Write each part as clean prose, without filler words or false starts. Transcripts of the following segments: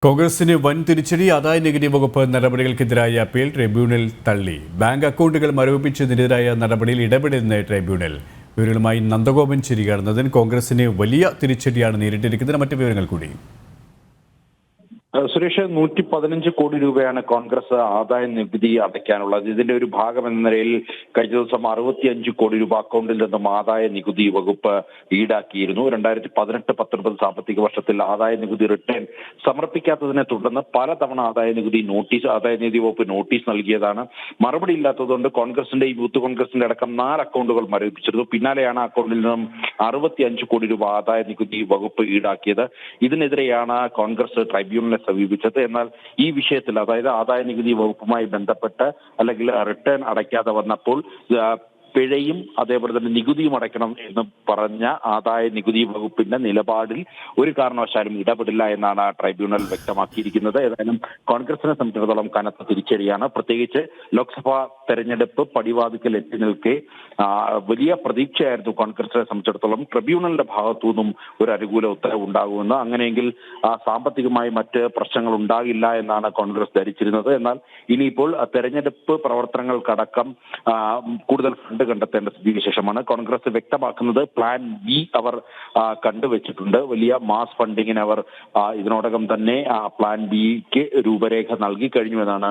കോൺഗ്രസിന് വൻ തിരിച്ചടി. ആദായനികുതി വകുപ്പ് നടപടികൾക്കെതിരായ അപ്പീൽ ട്രിബ്യൂണൽ തള്ളി. ബാങ്ക് അക്കൗണ്ടുകൾ മരവിപ്പിച്ചതിനെതിരായ നടപടിയിൽ ഇടപെടുന്ന ട്രിബ്യൂണൽ. വിവരങ്ങളുമായി നന്ദഗോപൻ ചേരുകയാണ്. കോൺഗ്രസിന് വലിയ തിരിച്ചടിയാണ് നേരിട്ടിരിക്കുന്നത്. മറ്റു വിവരങ്ങൾ കൂടി. സുരേഷ്, 115 കോടി രൂപയാണ് കോൺഗ്രസ് ആദായ നികുതി അടയ്ക്കാനുള്ളത്. ഇതിന്റെ ഒരു ഭാഗം എന്ന നിലയിൽ കഴിഞ്ഞ ദിവസം 65 കോടി രൂപ അക്കൗണ്ടിൽ നിന്നും ആദായ നികുതി വകുപ്പ് ഈടാക്കിയിരുന്നു. 2018-19 സാമ്പത്തിക വർഷത്തിൽ ആദായ നികുതി റിട്ടേൺ സമർപ്പിക്കാത്തതിനെ തുടർന്ന് പലതവണ ആദായ നികുതി വകുപ്പ് നോട്ടീസ് നൽകിയതാണ്. മറുപടി ഇല്ലാത്തതുകൊണ്ട് കോൺഗ്രസിന്റെയും യൂത്ത് കോൺഗ്രസിന്റെ അടക്കം 4 അക്കൗണ്ടുകൾ മരവിപ്പിച്ചിരുന്നു. പിന്നാലെയാണ് അക്കൗണ്ടിൽ നിന്നും 65 കോടി രൂപ ആദായ നികുതി വകുപ്പ് ഈടാക്കിയത്. ഇതിനെതിരെയാണ് കോൺഗ്രസ് ട്രൈബ്യൂണലിനെ സമീപിച്ചത്. എന്നാൽ ഈ വിഷയത്തിൽ, അതായത് ആദായ നികുതി വകുപ്പുമായി ബന്ധപ്പെട്ട് അല്ലെങ്കിൽ റിട്ടേൺ അടയ്ക്കാതെ വന്നപ്പോൾ പിഴയും അതേപോലെ തന്നെ നികുതിയും അടയ്ക്കണം എന്ന് പറഞ്ഞ ആദായ നികുതി വകുപ്പിന്റെ നിലപാടിൽ ഒരു കാരണവശാലും ഇടപെടില്ല എന്നാണ് ട്രൈബ്യൂണൽ വ്യക്തമാക്കിയിരിക്കുന്നത്. ഏതായാലും കോൺഗ്രസിനെ സംബന്ധിച്ചിടത്തോളം കനത്ത തിരിച്ചടിയാണ്. പ്രത്യേകിച്ച് ലോക്സഭാ തെരഞ്ഞെടുപ്പ് പടിവാതിക്കൽ എത്തി നിൽക്കെ വലിയ പ്രതീക്ഷയായിരുന്നു കോൺഗ്രസിനെ സംബന്ധിച്ചിടത്തോളം ട്രിബ്യൂണലിന്റെ ഭാഗത്തു നിന്നും ഒരു അനുകൂല ഉത്തരവ് ഉണ്ടാകുമെന്ന്. അങ്ങനെയെങ്കിൽ സാമ്പത്തികമായി മറ്റ് പ്രശ്നങ്ങൾ ഉണ്ടാകില്ല എന്നാണ് കോൺഗ്രസ് ധരിച്ചിരുന്നത്. എന്നാൽ ഇനിയിപ്പോൾ തെരഞ്ഞെടുപ്പ് പ്രവർത്തനങ്ങൾക്കടക്കം കൂടുതൽ കണ്ടെത്തേണ്ട സ്ഥിതിവിശേഷമാണ്. കോൺഗ്രസ് വ്യക്തമാക്കുന്നത് പ്ലാൻ ബി അവർ കണ്ടുവച്ചിട്ടുണ്ട്. വലിയ മാസ് ഫണ്ടിങ്ങിന് അവർ ഇതിനോടകം തന്നെ പ്ലാൻ ബിക്ക് രൂപരേഖ നൽകി കഴിഞ്ഞു എന്നാണ്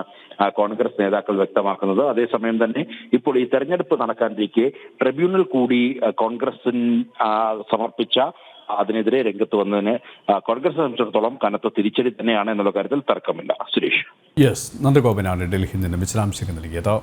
കോൺഗ്രസ് നേതാക്കൾ വ്യക്തമാക്കുന്നത്. അതേസമയം തന്നെ ഇപ്പോൾ ഈ തെരഞ്ഞെടുപ്പ് നടക്കാനിരിക്കെ ട്രിബ്യൂണൽ കൂടി കോൺഗ്രസിന് സമർപ്പിച്ച അതിനെതിരെ രംഗത്ത് വന്നതിന് കോൺഗ്രസിനെ സംബന്ധിച്ചിടത്തോളം കനത്ത തിരിച്ചടി തന്നെയാണ് എന്നുള്ള കാര്യത്തിൽ തർക്കമില്ല. സുരേഷ്, നന്ദഗോപനാണ് ഡൽഹിയിൽ നിന്ന് വിശദാംശങ്ങൾ നൽകിയത്.